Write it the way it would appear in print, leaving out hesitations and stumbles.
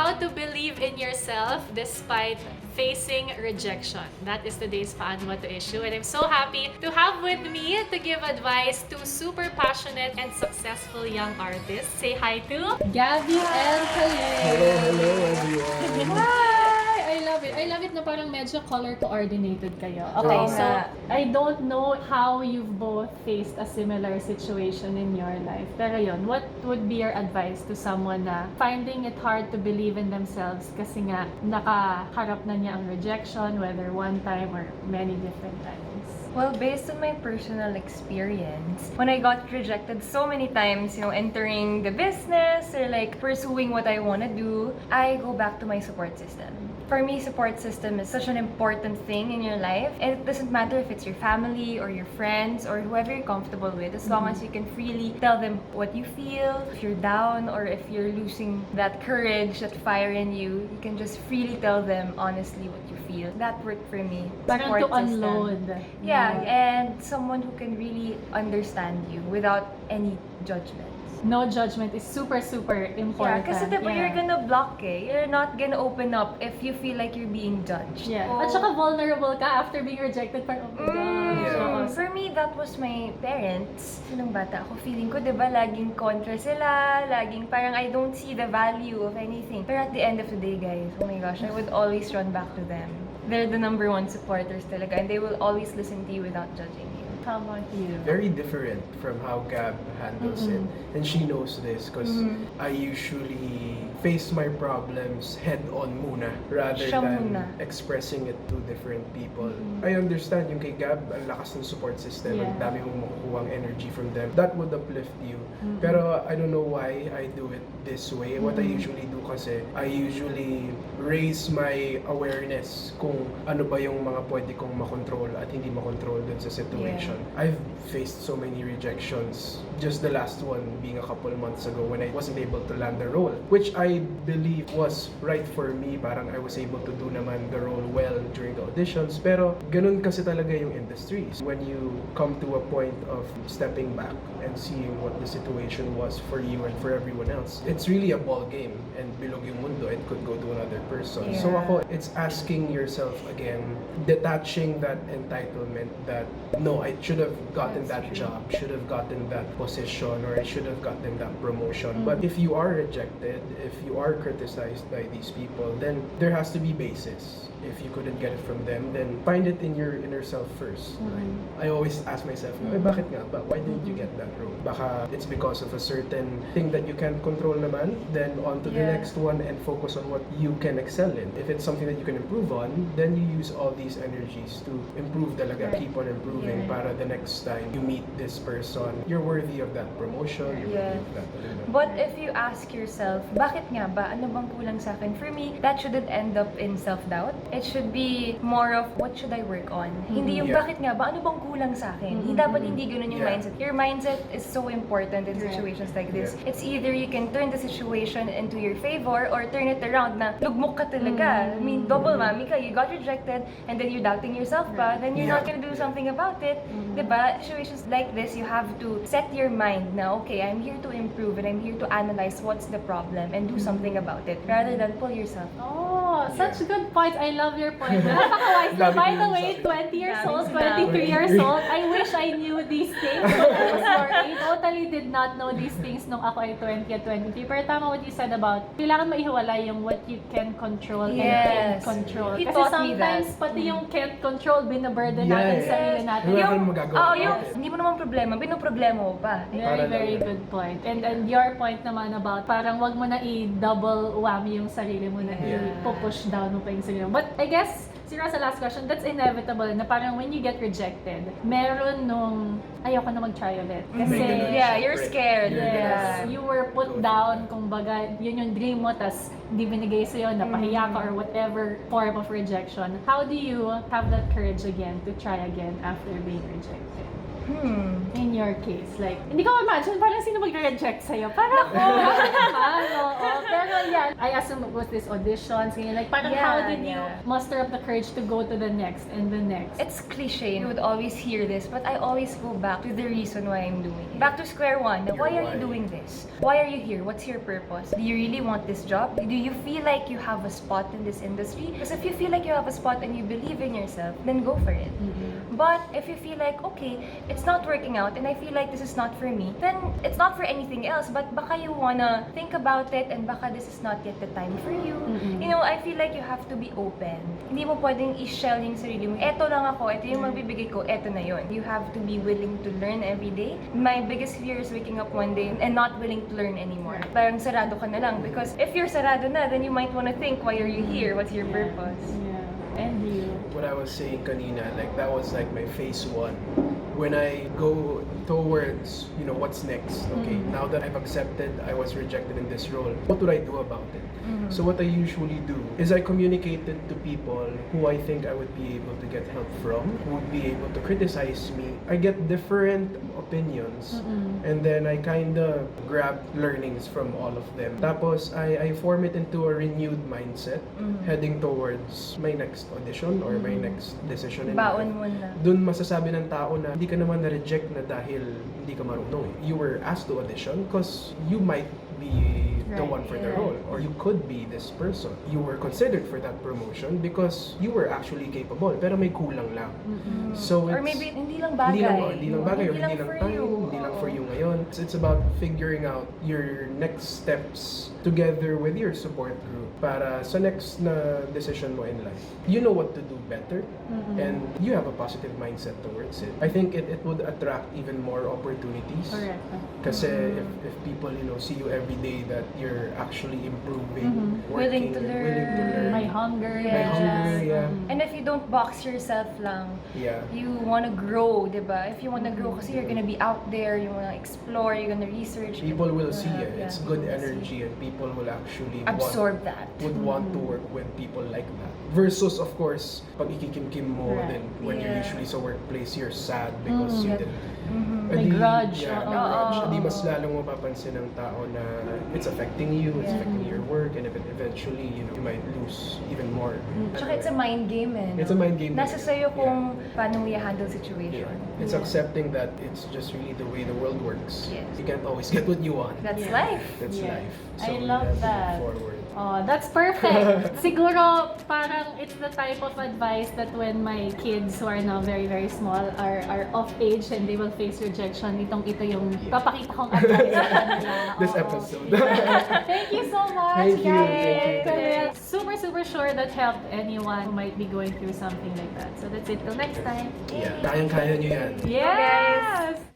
how to believe in yourself despite facing rejection. That is today's Paano to issue, and I'm so happy to have with me to give advice to super passionate and successful young artists. Say hi to Gabbi and Khalil. Hello everyone. Hi! I love it na parang medyo color coordinated kayo. Okay, Oo so nga. I don't know how you've both faced a similar situation in your life. Pero yun, what would be your advice to someone na finding it hard to believe in themselves kasi nga nakaharap na niya ang rejection, whether one time or many different times? Well, based on my personal experience, when I got rejected so many times, entering the business or like pursuing what I want to do, I go back to my support system. For me, support system is such an important thing in your life. And it doesn't matter if it's your family or your friends or whoever you're comfortable with, as long as you can freely tell them what you feel, if you're down or if you're losing that courage, that fire in you, you can just freely tell them honestly what you feel. That worked for me. Parang Support to system. unload. Yeah, and someone who can really understand you without any judgment. No judgment is super, super Yeah, important. kasi diba you're gonna block You're not gonna open up if you feel like you're being judged. Yeah. Oh. At saka vulnerable ka after being rejected. Parang, oh my gosh. Yeah. For me, that was my parents. Nung bata ako, feeling ko, diba, laging kontra sila, laging parang I don't see the value of anything. Pero at the end of the day, guys, oh my gosh, I would always run back to them. They're the number one supporters talaga, and they will always listen to you without judging you. How about you? Very different from how Gab handles it. And she knows this because I usually face my problems head-on muna rather Siya than muna. expressing it to different people. I understand yung kay Gab, ang lakas ng support system, ang Yeah. dami mong makukuhang energy from them. That would uplift you. Pero I don't know why I do it this way. What I usually do kasi, I usually raise my awareness kung ano ba yung mga pwede kong makontrol at hindi makontrol dun sa situation. I've faced so many rejections. Just the last one being a couple months ago when I wasn't able to land the role, which I believe was right for me. Parang I was able to do naman the role well during the auditions. Pero ganun kasi talaga yung industry. When you come to a point of stepping back and seeing what the situation was for you and for everyone else, it's really a ball game and bilog yung mundo, it could go to another person. So Yeah. ako, it's asking yourself again, detaching that entitlement that, no, I should have gotten that job, should have gotten that position, or I should have gotten that promotion. But if you are rejected, if you are criticized by these people, then there has to be basis. If you couldn't get it from them, then find it in your inner self first. Right? I always ask myself, bakit nga ba? Why didn't you get that role? Baka it's because of a certain thing that you can't control naman, then on to the Yeah. next one and focus on what you can excel in. If it's something that you can improve on, then you use all these energies to improve talaga, Right. keep on improving Yeah. para the next time you meet this person, you're worthy of that promotion, you're Yeah. worthy of that. But if you ask yourself, bakit nga ba? Ano bang kulang sa akin? For me, that shouldn't end up in self-doubt. It should be more of, what should I work on? Hindi yung, Yeah. bakit nga ba? Ano bang kulang sa akin? Dapat hindi ganun yung Yeah. mindset. Your mindset is so important in situations like this. Yeah. It's either you can turn the situation into your favor or turn it around na lugmok ka talaga. I mean, double mami ka. You got rejected and then you're doubting yourself pa. Then you're Yeah. not gonna do something about it. Diba? Situations like this, you have to set your mind na, okay, I'm here to improve and I'm here to analyze what's the problem and do something about it rather than pull yourself. Oh, such Yeah. good points. I love your point. Napaka-wise. Dami By ko the yung way, sabi. 20 years Daming old, sinabi. 23 years old. I wish I knew these things when I was your age. Totally did not know these things nung ako ay 20 at 23. Pero tama what you said about, kailangan maihiwalay yung what you can control and can't Yes. control. He Kasi taught me sometimes, that. pati yung can't control, binaburden natin Yes. sarili natin. Wala Yung kang magagawa Oh, about yung, it. hindi mo naman problema, binoproblema mo pa. very, Para very lang. good point. And your point naman about parang wag mo na i-double whammy yung sarili mo na Yeah. i-push down mo pa yung sarili mo. But I guess, siguro sa last question, that's inevitable na parang when you get rejected, meron nung ayoko na mag-try ulit. Kasi, Yeah, you're scared. yes, Yeah. you were put down, kumbaga, yun yung dream mo, tas hindi binigay sa'yo, napahiya ka or whatever form of rejection. How do you have that courage again to try again after being rejected? In your case, like, hindi ko imagine parang sino mag-reject sa'yo. Parang ako, naman, oo. Pero yeah, yeah, I assume it was this auditions, ganyan. Like, parang how did you muster up the courage to go to the next and the next? It's cliche. You would always hear this, but I always go back to the reason why I'm doing it. Back to square one. Why are you doing this? Why are you here? What's your purpose? Do you really want this job? Do you feel like you have a spot in this industry? Because if you feel like you have a spot and you believe in yourself, then go for it. But if you feel like, okay, it's not working out and I feel like this is not for me, then it's not for anything else, but baka you wanna think about it and baka this is not yet the time for you. You know, I feel like you have to be open. Hindi mo pwedeng i-shell yung sarili mo. Eto lang ako, eto yung magbibigay ko, eto na yun. You have to be willing to learn every day. My biggest fear is waking up one day and not willing to learn anymore. Parang sarado ka na lang. Because if you're sarado na, then you might wanna think, why are you here? What's your purpose? Yeah. And you? What I was saying kanina, like that was like my phase one. When I go towards, you know, what's next? Okay, now that I've accepted I was rejected in this role, what would I do about it? So what I usually do is I communicate it to people who I think I would be able to get help from, who would be able to criticize me. I get different opinions and then I kind of grab learnings from all of them. Tapos I form it into a renewed mindset heading towards my next audition or my next decision in life. Baon mo na. Dun masasabi ng tao na hindi ka naman na-reject na dahil hindi ka marunong. You were asked to audition because you might be the one for the role, or you could be this person. You were considered for that promotion because you were actually capable, pero may kulang lang. So Or it's, maybe hindi lang bagay. hindi lang bagay, or Hindi hindi lang lang for time, you. hindi lang for you ngayon. It's about figuring out your next steps together with your support group para sa next na decision mo in life. You know what to do better and you have a positive mindset towards it. I think it would attract even more opportunities. Correct. Kasi if people, you know, see you every day that you're actually improving, Willing working, to willing to learn. My hunger. May hunger, yeah. And if you don't box yourself lang, Yeah. you wanna grow, diba? If you wanna grow, kasi you're gonna be out there, you wanna explore, you're gonna research. People will see it. Yeah, It's good people will energy and people will actually absorb that. would want to work with people like that. Versus, of course, pag ikikimkim mo, Right. then when you're Yeah. usually sa workplace, you're sad because you didn't. May grudge. Yeah, Oo. may grudge. Oo. Adi mas lalong mapapansin ng tao na it's affecting you, it's affecting your work, and eventually, you know, you might lose even more. Tsaka it's a mind game eh. No? It's a mind game. Nasa sa'yo kung paano mo i-handle Yeah. situation. It's accepting that it's just really the way the world works. Yes. You can't always get what you want. That's life. That's Yeah. life. I you love have to that. move forward. Oh, that's perfect. Siguro, parang it's the type of advice that when my kids who are now very, very small are of age and they will face rejection, ito yung papakita kong advice sa kanila. This Oo. episode. Thank you so much, Thank you, guys. thank you. Khalil. Super sure that helped anyone who might be going through something like that. So that's it. Till next time. Yeah, kayang-kaya nyo yan. Yes!